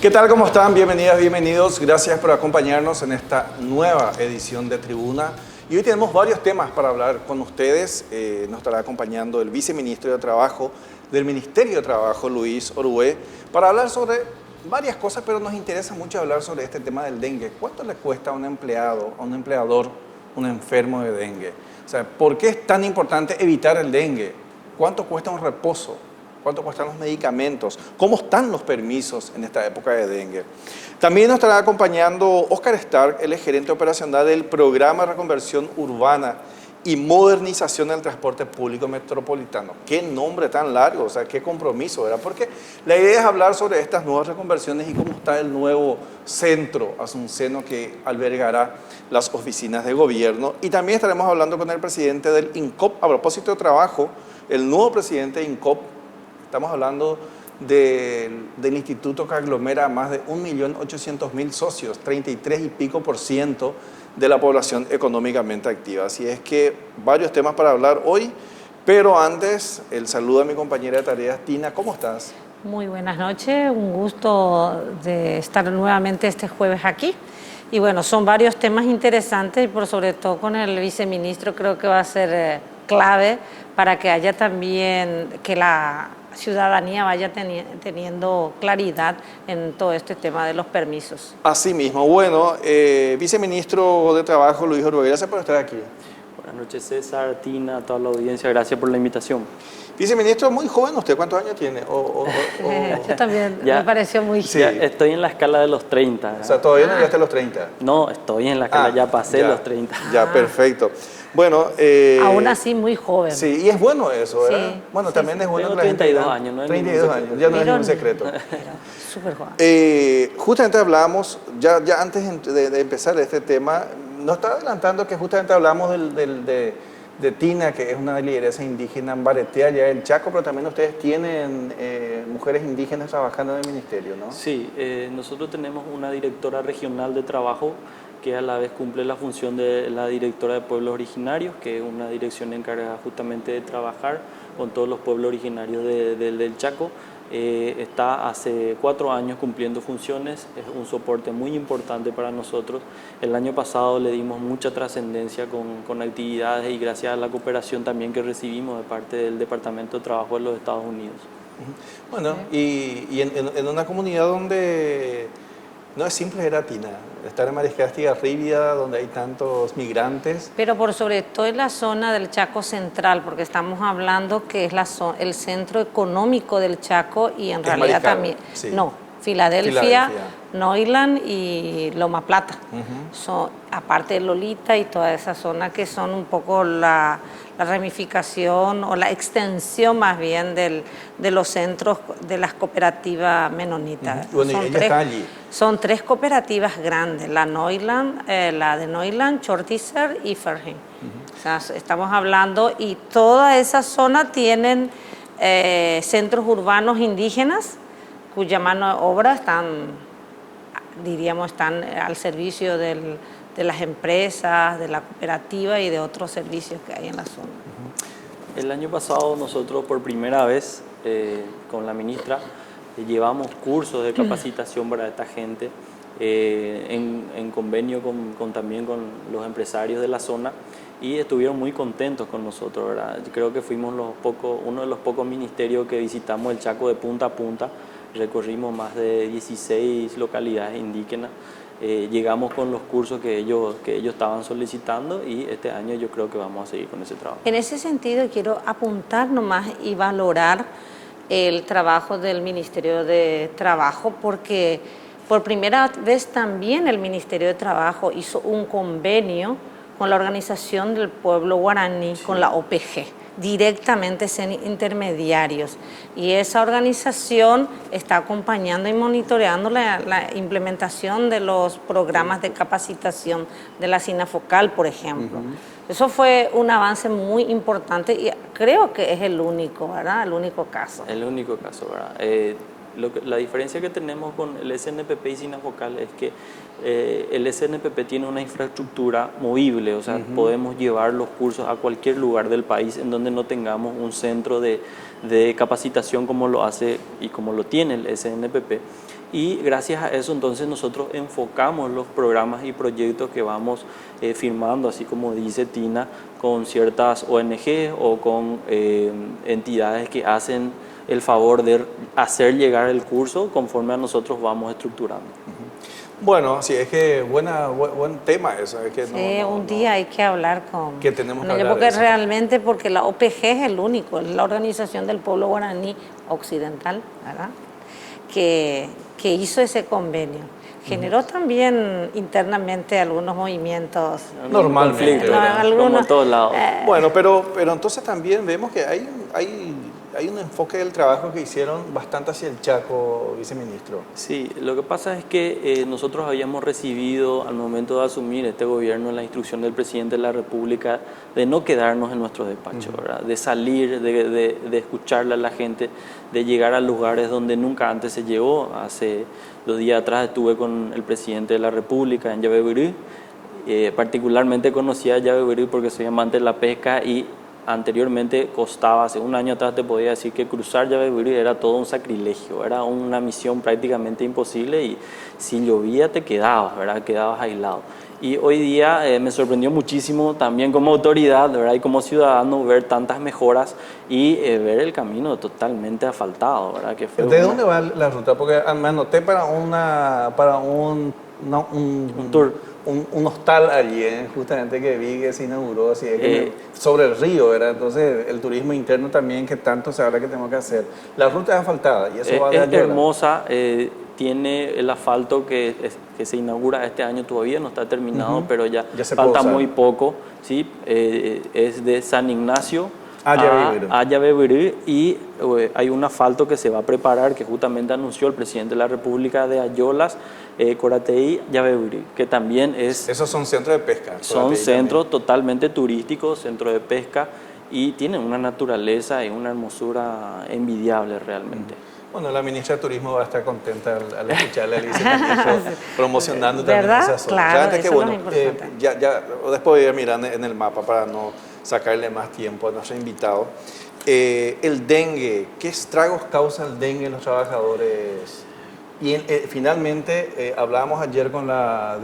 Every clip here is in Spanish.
¿Qué tal? ¿Cómo están? Bienvenidas, bienvenidos. Gracias por acompañarnos en esta nueva edición de Tribuna. Y hoy tenemos varios temas para hablar con ustedes. Nos estará acompañando el viceministro de Trabajo del Ministerio de Trabajo, Luis Orué, para hablar sobre varias cosas, pero nos interesa mucho hablar sobre este tema del dengue. ¿Cuánto le cuesta a un empleado, a un empleador, un enfermo de dengue? O sea, ¿por qué es tan importante evitar el dengue? ¿Cuánto cuesta un reposo? ¿Cuánto cuestan los medicamentos? ¿Cómo están los permisos en esta época de dengue? También nos estará acompañando Oscar Stark, él es gerente operacional del Programa de Reconversión Urbana y Modernización del Transporte Público Metropolitano. Qué nombre tan largo, o sea, qué compromiso, ¿verdad? Porque la idea es hablar sobre estas nuevas reconversiones y cómo está el nuevo centro asunceno que albergará las oficinas de gobierno. Y también estaremos hablando con el presidente del INCOP a propósito de trabajo, el nuevo presidente de INCOP. Estamos hablando del instituto que aglomera a más de 1.800.000 socios, 33 y pico % de la población económicamente activa. Así es que varios temas para hablar hoy, pero antes el saludo a mi compañera de tareas, Tina. ¿Cómo estás? Muy buenas noches, un gusto de estar nuevamente este jueves aquí. Y bueno, son varios temas interesantes y por sobre todo con el viceministro creo que va a ser clave para que haya también, que la ciudadanía vaya teniendo claridad en todo este tema de los permisos. Así mismo. Bueno, viceministro de Trabajo, Luis Orué, gracias por estar aquí. Buenas noches, César, Tina, toda la audiencia, gracias por la invitación. Viceministro, muy joven usted, ¿cuántos años tiene? Yo también, ya, me pareció muy... Sí. Estoy en la escala de los 30. O sea, todavía no llegaste a los 30. No, estoy en la escala, ya pasé los 30. Ya, perfecto. Bueno, aún así muy joven. Sí, y es bueno eso, ¿verdad? Sí, bueno, también es bueno Tengo que la 32 gente, años, no es 32 años, ya no es ningún secreto. Súper joven. Justamente hablábamos, ya antes de empezar este tema, nos está adelantando que justamente hablamos de Tina, que es una lideresa indígena en Bareté, allá en Chaco, pero también ustedes tienen mujeres indígenas trabajando en el ministerio, ¿no? Sí, nosotros tenemos una directora regional de trabajo que a la vez cumple la función de la directora de pueblos originarios, que es una dirección encargada justamente de trabajar con todos los pueblos originarios del Chaco. Está hace 4 años cumpliendo funciones, es un soporte muy importante para nosotros. El año pasado le dimos mucha trascendencia con actividades y gracias a la cooperación también que recibimos de parte del Departamento de Trabajo de los Estados Unidos. Bueno, y en una comunidad donde no es simple, era Tina, estar en Mariscal Estigarribia, donde hay tantos migrantes. Pero por sobre todo en la zona del Chaco Central, porque estamos hablando que es el centro económico del Chaco y en realidad Mariscal, también... Sí. No, Filadelfia, Neuland y Loma Plata. Aparte de Lolita y toda esa zona que son un poco la ramificación o la extensión más bien de los centros de las cooperativas menonitas. Bueno, y ella está allí. Son 3 cooperativas grandes, la de Neuland, Chortizer y Ferhin. O sea, estamos hablando, y toda esa zona tienen centros urbanos indígenas cuya mano de obra están al servicio de las empresas, de la cooperativa y de otros servicios que hay en la zona. El año pasado nosotros por primera vez con la ministra llevamos cursos de capacitación para esta gente en convenio también con los empresarios de la zona y estuvieron muy contentos con nosotros, ¿verdad? Yo creo que fuimos uno de los pocos ministerios que visitamos el Chaco de punta a punta. Recorrimos más de 16 localidades indígenas, llegamos con los cursos que ellos estaban solicitando y este año yo creo que vamos a seguir con ese trabajo. En ese sentido quiero apuntar nomás y valorar el trabajo del Ministerio de Trabajo, porque por primera vez también el Ministerio de Trabajo hizo un convenio con la Organización del Pueblo Guaraní, con la OPG. Directamente sin intermediarios, y esa organización está acompañando y monitoreando la implementación de los programas de capacitación de la SINAFOCAL, por ejemplo. Eso fue un avance muy importante y creo que es el único, ¿verdad? El único caso. El único caso, ¿verdad? La diferencia que tenemos con el SNPP y SINAFOCAL es que el SNPP tiene una infraestructura movible, o sea, podemos llevar los cursos a cualquier lugar del país en donde no tengamos un centro de capacitación como lo hace y como lo tiene el SNPP. y gracias a eso entonces nosotros enfocamos los programas y proyectos que vamos firmando, así como dice Tina, con ciertas ONG o con entidades que hacen el favor de hacer llegar el curso conforme a nosotros vamos estructurando. Bueno, sí, es que buen tema eso. Es que sí, un día hay que hablar con que tenemos que ellos, hablar porque de eso. realmente, porque la OPG es el único, es la Organización del Pueblo Guaraní Occidental, ¿verdad? Que hizo ese convenio. Generó también internamente algunos movimientos. Normalmente, como en todos lados. Bueno, pero entonces también vemos que hay un enfoque del trabajo que hicieron bastante hacia el Chaco, viceministro. Sí, lo que pasa es que nosotros habíamos recibido al momento de asumir este gobierno la instrucción del presidente de la República de no quedarnos en nuestro despacho, ¿verdad? De salir, de escucharle a la gente, de llegar a lugares donde nunca antes se llegó. Hace 2 días atrás estuve con el presidente de la República en Yabebirí. Particularmente conocí a Yabebirí porque soy amante de la pesca y anteriormente costaba, hace 1 año atrás te podía decir que cruzar Yabebirí era todo un sacrilegio, era una misión prácticamente imposible y si llovía te quedabas, ¿verdad? Quedabas aislado. Y hoy día me sorprendió muchísimo también como autoridad, ¿verdad? Y como ciudadano ver tantas mejoras y ver el camino totalmente asfaltado, ¿verdad? Que fue ¿De dónde va la ruta? Porque me anoté para un tour. Un hostal allí, justamente que vi que se inauguró así, sobre el río, ¿verdad? Entonces el turismo interno también que tanto se habla que tenemos que hacer. La ruta es asfaltada y eso va de Es Ayola. hermosa, tiene el asfalto que se inaugura este año, todavía no está terminado, pero ya falta muy poco, ¿sí? Es de San Ignacio a Yabebirí y hay un asfalto que se va a preparar que justamente anunció el presidente de la República de Ayolas, Corateí, Yabebirí, que también es... Esos son centros de pesca. Son centros totalmente turísticos, centros de pesca y tienen una naturaleza y una hermosura envidiable realmente. Bueno, la ministra de Turismo va a estar contenta al escucharle al viceministro promocionando también ¿verdad? esa zona. Claro, Realmente eso que bueno, es lo importante. ya después voy a ir mirando en el mapa para no sacarle más tiempo a nuestro invitado. El dengue, ¿qué estragos causa el dengue en los trabajadores? Y finalmente, hablábamos ayer con la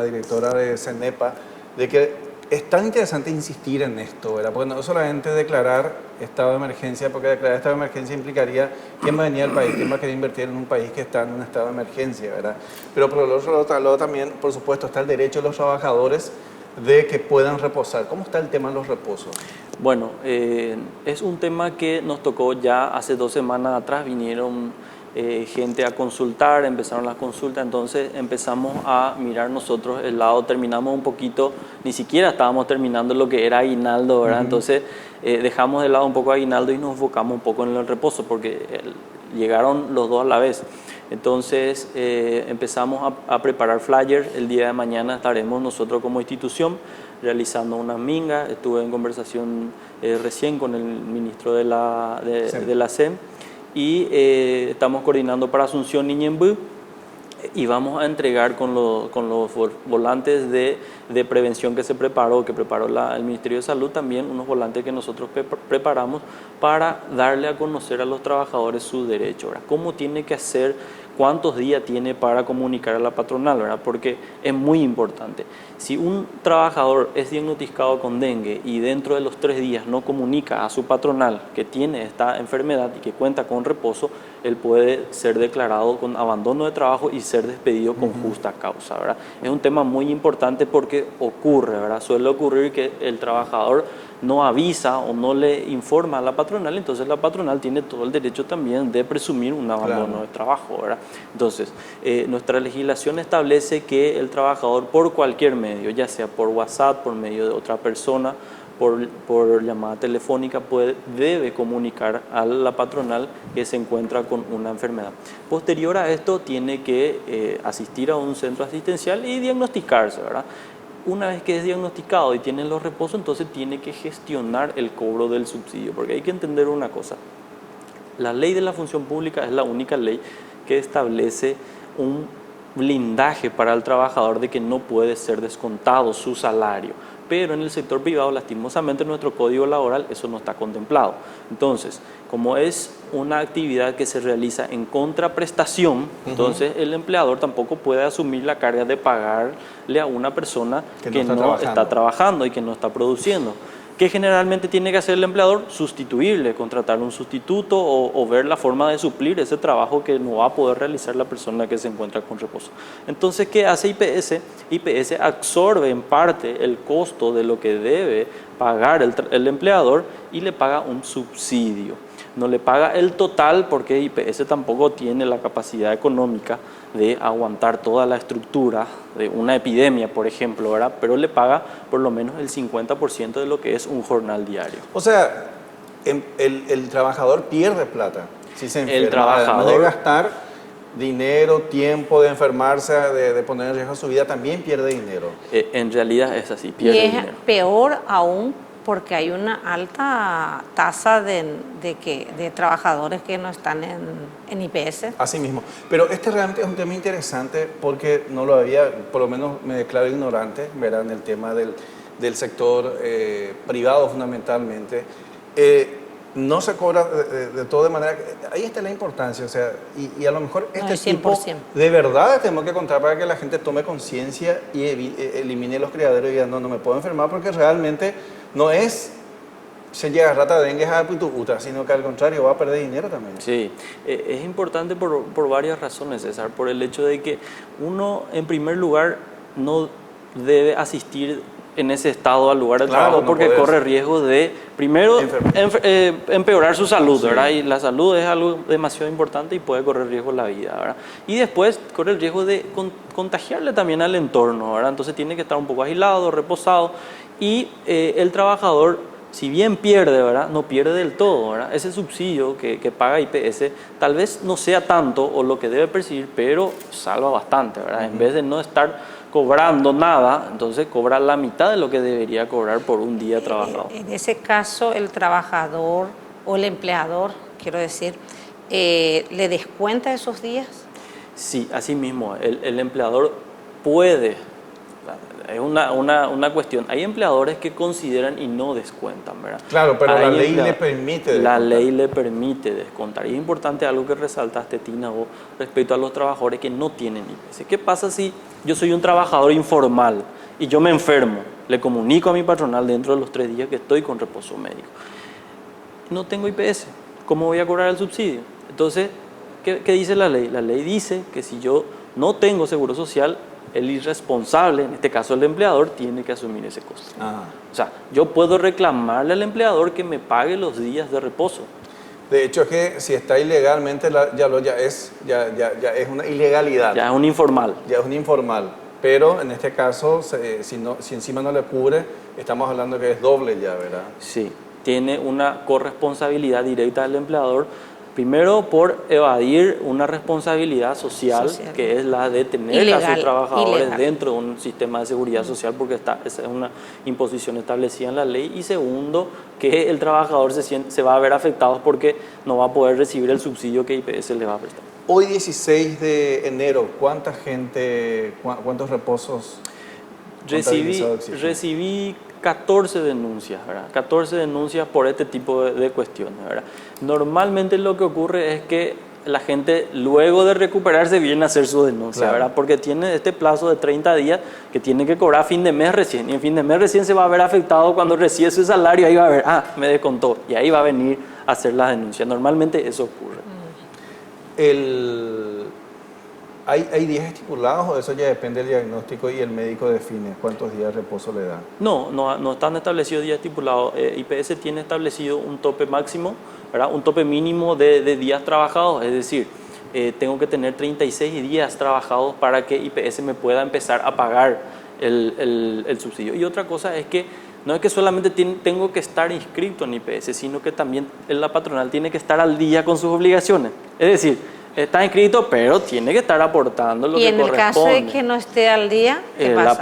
directora de CENEPA de que es tan interesante insistir en esto, ¿verdad? Porque no solamente declarar estado de emergencia, porque declarar estado de emergencia implicaría quién va a venir al país, quién va a querer invertir en un país que está en un estado de emergencia, ¿verdad? Pero por el otro lado también, por supuesto, está el derecho de los trabajadores de que puedan reposar. ¿Cómo está el tema de los reposos? Bueno, es un tema que nos tocó ya hace 2 semanas atrás, vinieron gente a consultar, empezaron las consultas, entonces empezamos a mirar nosotros el lado, terminamos un poquito, ni siquiera estábamos terminando lo que era aguinaldo, ¿verdad? Entonces dejamos de lado un poco aguinaldo y nos enfocamos un poco en el reposo, porque llegaron los dos a la vez. Entonces empezamos a preparar flyers. El día de mañana estaremos nosotros como institución realizando una minga. Estuve en conversación recién con el ministro de la SEM y estamos coordinando para Asunción Ñemby y vamos a entregar con los volantes de prevención que preparó el Ministerio de Salud, también unos volantes que nosotros preparamos para darle a conocer a los trabajadores su derecho, ¿verdad? Cómo tiene que hacer, cuántos días tiene para comunicar a la patronal, ¿verdad? Porque es muy importante. Si un trabajador es diagnosticado con dengue y dentro de los 3 días no comunica a su patronal que tiene esta enfermedad y que cuenta con reposo, él puede ser declarado con abandono de trabajo y ser despedido con justa causa, ¿verdad? Es un tema muy importante porque ocurre, ¿verdad? Suele ocurrir que el trabajador no avisa o no le informa a la patronal, entonces la patronal tiene todo el derecho también de presumir un abandono de trabajo, ¿verdad? Entonces, nuestra legislación establece que el trabajador por cualquier medio, ya sea por WhatsApp, por medio de otra persona, por llamada telefónica, debe comunicar a la patronal que se encuentra con una enfermedad. Posterior a esto, tiene que asistir a un centro asistencial y diagnosticarse, ¿verdad? Una vez que es diagnosticado y tiene los reposos, entonces tiene que gestionar el cobro del subsidio, porque hay que entender una cosa. La ley de la función pública es la única ley que establece un blindaje para el trabajador de que no puede ser descontado su salario. pero en el sector privado, lastimosamente, en nuestro código laboral eso no está contemplado. Entonces, como es una actividad que se realiza en contraprestación, entonces el empleador tampoco puede asumir la carga de pagarle a una persona que no está trabajando y que no está produciendo. ¿Qué generalmente tiene que hacer el empleador? Sustituirle, contratar un sustituto o ver la forma de suplir ese trabajo que no va a poder realizar la persona que se encuentra con reposo. Entonces, ¿qué hace IPS? IPS absorbe en parte el costo de lo que debe pagar el empleador y le paga un subsidio. No le paga el total porque IPS tampoco tiene la capacidad económica de aguantar toda la estructura de una epidemia, por ejemplo, ¿verdad? Pero le paga por lo menos el 50% de lo que es un jornal diario. O sea, el trabajador pierde plata si se enferma. El trabajador, además de gastar dinero, tiempo, de enfermarse, de poner en riesgo su vida, también pierde dinero. En realidad es así, pierde y es dinero. Peor aún porque hay una alta tasa de trabajadores que no están en IPS. Así mismo. Pero este realmente es un tema interesante porque no lo había, por lo menos me declaro ignorante, verán, el tema del sector privado fundamentalmente. No se cobra de todo de manera... Ahí está la importancia, o sea, y a lo mejor este tipo de verdad tenemos que contar para que la gente tome conciencia y elimine los criaderos y diga, no me puedo enfermar porque realmente no es se llega rata de dengue a Putucuta, sino que al contrario va a perder dinero también. Sí, es importante por varias razones, César, por el hecho de que uno, en primer lugar, no debe asistir en ese estado al lugar de trabajo porque corre riesgo de, primero, empeorar su salud, ¿verdad? Y la salud es algo demasiado importante y puede correr riesgo la vida, ¿verdad? Y después corre el riesgo de contagiarle también al entorno, ¿verdad? Entonces tiene que estar un poco aislado, reposado y el trabajador, si bien pierde, ¿verdad? No pierde del todo, ¿verdad? Ese subsidio que paga IPS tal vez no sea tanto o lo que debe percibir, pero salva bastante, ¿verdad? En vez de no estar cobrando nada, entonces cobra la mitad de lo que debería cobrar por un día trabajado. En ese caso, el trabajador o el empleador, quiero decir, ¿le descuenta esos días? Sí, así mismo, el empleador puede. Es una cuestión. Hay empleadores que consideran y no descuentan, ¿verdad? Claro, pero la ley le permite descontar. La ley le permite descontar. Y es importante algo que resaltaste, Tina, vos, respecto a los trabajadores que no tienen IPS. ¿Qué pasa si yo soy un trabajador informal y yo me enfermo? Le comunico a mi patronal dentro de los 3 días que estoy con reposo médico. No tengo IPS. ¿Cómo voy a cobrar el subsidio? Entonces, ¿qué dice la ley? La ley dice que si yo no tengo seguro social, el irresponsable, en este caso el empleador, tiene que asumir ese costo. O sea, yo puedo reclamarle al empleador que me pague los días de reposo. De hecho, es que si está ilegalmente, ya es una ilegalidad. Ya es un informal. Ya es un informal. Pero en este caso, si encima no le cubre, estamos hablando que es doble ya, ¿verdad? Sí, tiene una corresponsabilidad directa del empleador. Primero, por evadir una responsabilidad social, que es la de tener a sus trabajadores dentro de un sistema de seguridad social, porque esa es una imposición establecida en la ley. Y segundo, que el trabajador se va a ver afectado porque no va a poder recibir el subsidio que IPS le va a prestar. Hoy, 16 de enero, ¿cuántos reposos recibí 14 denuncias, ¿verdad? 14 denuncias por este tipo de cuestiones, ¿verdad? Normalmente lo que ocurre es que la gente luego de recuperarse viene a hacer su denuncia, claro, ¿verdad? Porque tiene este plazo de 30 días que tiene que cobrar a fin de mes recién, y en fin de mes recién se va a ver afectado cuando recibe su salario, ahí va a ver, me descontó, y ahí va a venir a hacer la denuncia. Normalmente eso ocurre. ¿Hay días estipulados o eso ya depende del diagnóstico y el médico define cuántos días de reposo le da? No están establecidos días estipulados. IPS tiene establecido un tope máximo, ¿verdad? Un tope mínimo de días trabajados, es decir, tengo que tener 36 días trabajados para que IPS me pueda empezar a pagar el subsidio. Y otra cosa es que no es que solamente tengo que estar inscrito en IPS, sino que también la patronal tiene que estar al día con sus obligaciones. Es decir, está inscrito, pero tiene que estar aportando lo que corresponde. Y en el caso de que no esté al día, ¿qué pasa?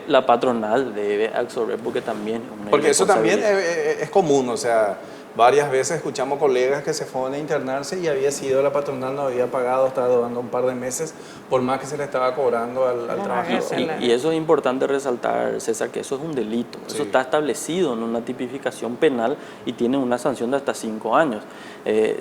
La patronal debe absorber, porque también es una porque eso también es común, o sea, varias veces escuchamos colegas que se fueron a internarse y había sido la patronal, no había pagado, estaba dando un par de meses, por más que se le estaba cobrando al trabajador. Y eso es importante resaltar, César, que eso es un delito. Sí. Eso está establecido en una tipificación penal y tiene una sanción de hasta 5 años.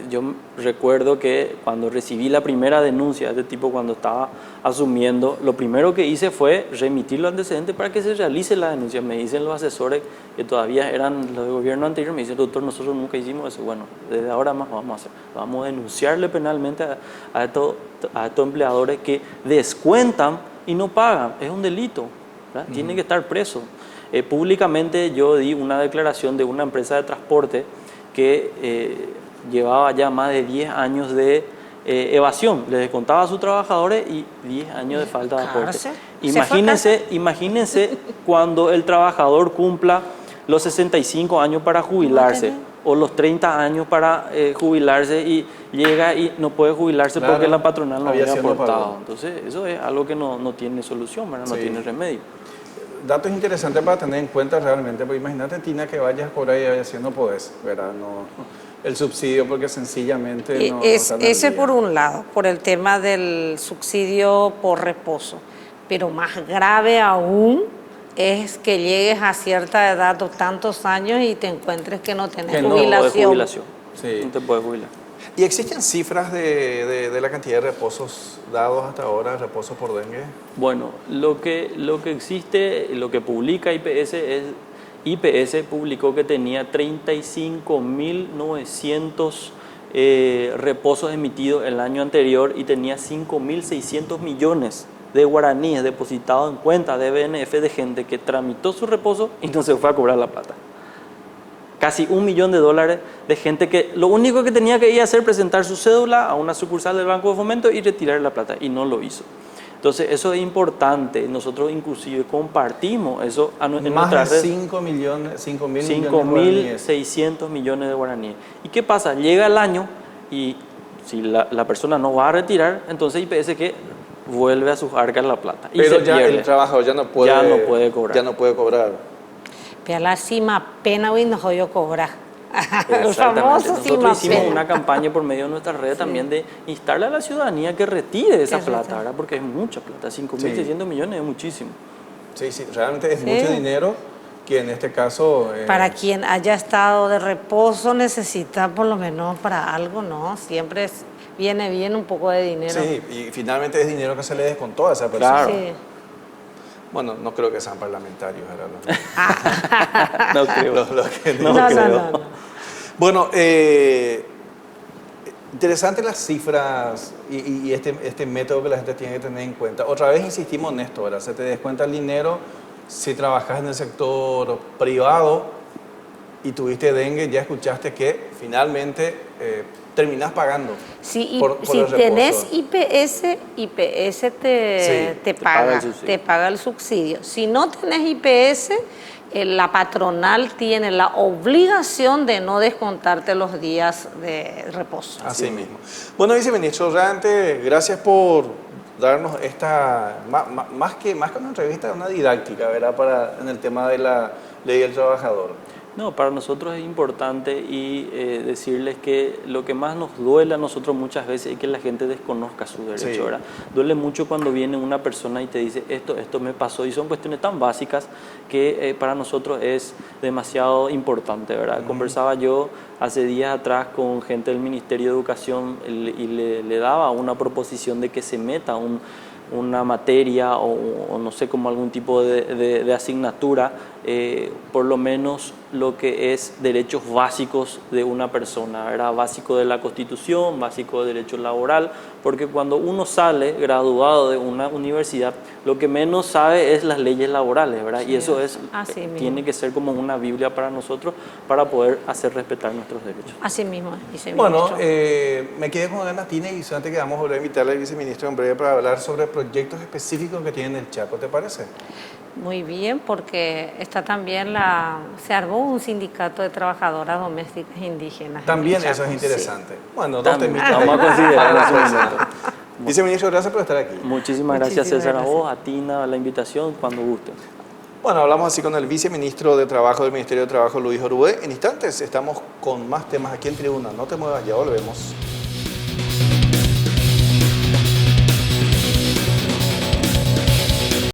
Yo recuerdo que cuando recibí la primera denuncia de este tipo, cuando estaba asumiendo, lo primero que hice fue remitir los antecedentes para que se realice la denuncia. Me dicen los asesores que todavía eran los del gobierno anterior, me dicen, doctor, nosotros nunca hicimos eso. Bueno, desde ahora más vamos a hacer. Vamos a denunciarle penalmente a estos empleadores que descuentan y no pagan. Es un delito, ¿verdad? Tienen que estar presos. Públicamente yo di una declaración de una empresa de transporte que llevaba ya más de 10 años de evasión. Le descontaba a sus trabajadores y 10 años de falta de aporte. Imagínense cuando el trabajador cumpla los 65 años para jubilarse o los 30 años para jubilarse y llega y no puede jubilarse, claro, porque la patronal no había aportado. Entonces eso es algo que no tiene solución, ¿verdad? No tiene remedio. Datos interesantes para tener en cuenta realmente, porque imagínate, Tina, que vayas por ahí haciendo podés, ¿verdad? No, el subsidio, porque sencillamente no ese por un lado, por el tema del subsidio por reposo, pero más grave aún es que llegues a cierta edad o tantos años y te encuentres que no tenés jubilación. Sí. No te puedes jubilar. ¿Y existen cifras de la cantidad de reposos dados hasta ahora, reposos por dengue? Bueno, lo que existe, lo que publica IPS es, IPS publicó que tenía 35.900 reposos emitidos el año anterior y tenía 5.600 millones de guaraníes depositados en cuentas de BNF de gente que tramitó su reposo y no se fue a cobrar la plata. Casi $1 millón de gente que lo único que tenía que ir a hacer es presentar su cédula a una sucursal del Banco de Fomento y retirar la plata, y no lo hizo. Entonces eso es importante. Nosotros inclusive compartimos eso en nuestras redes. 5.600 millones de guaraníes. ¿Y qué pasa? Llega el año y si la persona no va a retirar, entonces IPS que vuelve a sus arcas la plata. Y pero ya pierde. El trabajador ya no puede cobrar. Ya no puede cobrar. Pero la cima pena hoy no voy a cobrar. El famoso nosotros hicimos una campaña por medio de nuestras redes también de instarle a la ciudadanía que retire esa plata, ¿verdad? Porque es mucha plata, 5.600 millones es muchísimo. Sí, realmente es mucho dinero que en este caso... Para quien haya estado de reposo necesita por lo menos para algo, ¿no? Siempre viene bien un poco de dinero. Sí, y finalmente es dinero que se le descontó a esa persona. Claro. Sí. Bueno, no creo que sean parlamentarios, ¿verdad? No creo. No. Bueno, interesante las cifras y este método que la gente tiene que tener en cuenta. Otra vez insistimos en esto, ¿verdad? Se te descuenta el dinero si trabajas en el sector privado y tuviste dengue, ya escuchaste que finalmente terminás pagando. Sí, si tenés IPS te paga el subsidio. Si no tenés IPS, la patronal tiene la obligación de no descontarte los días de reposo. Así mismo. Bueno, viceministro, realmente gracias por darnos esta, más que una entrevista, una didáctica, ¿verdad? En el tema de la ley del trabajador. No, para nosotros es importante y decirles que lo que más nos duele a nosotros muchas veces es que la gente desconozca su derecho, ¿verdad? Duele mucho cuando viene una persona y te dice esto me pasó, y son cuestiones tan básicas que para nosotros es demasiado importante, ¿verdad? Conversaba yo hace días atrás con gente del Ministerio de Educación y le daba una proposición de que se meta una materia o no sé, como algún tipo de asignatura, por lo menos lo que es derechos básicos de una persona, ¿verdad? Básico de la Constitución, básico de derecho laboral, porque cuando uno sale graduado de una universidad, lo que menos sabe es las leyes laborales, ¿verdad? Sí, y eso tiene que ser como una Biblia para nosotros para poder hacer respetar nuestros derechos. Así mismo, Bueno, me quedé con ganas, Tina, y antes que vamos a volver a invitarle al viceministro en breve para hablar sobre proyectos específicos que tienen el Chaco, ¿te parece? Muy bien, porque está también se armó un sindicato de trabajadoras domésticas indígenas. También eso es interesante. Sí. Bueno, dos temitas. Vamos a considerar. Viceministro, gracias por estar aquí. Muchísimas gracias, César, a vos, a Tina, a la invitación, cuando guste. Bueno, hablamos así con el viceministro de Trabajo del Ministerio de Trabajo, Luis Orué. En instantes estamos con más temas aquí en Tribuna. No te muevas, ya volvemos.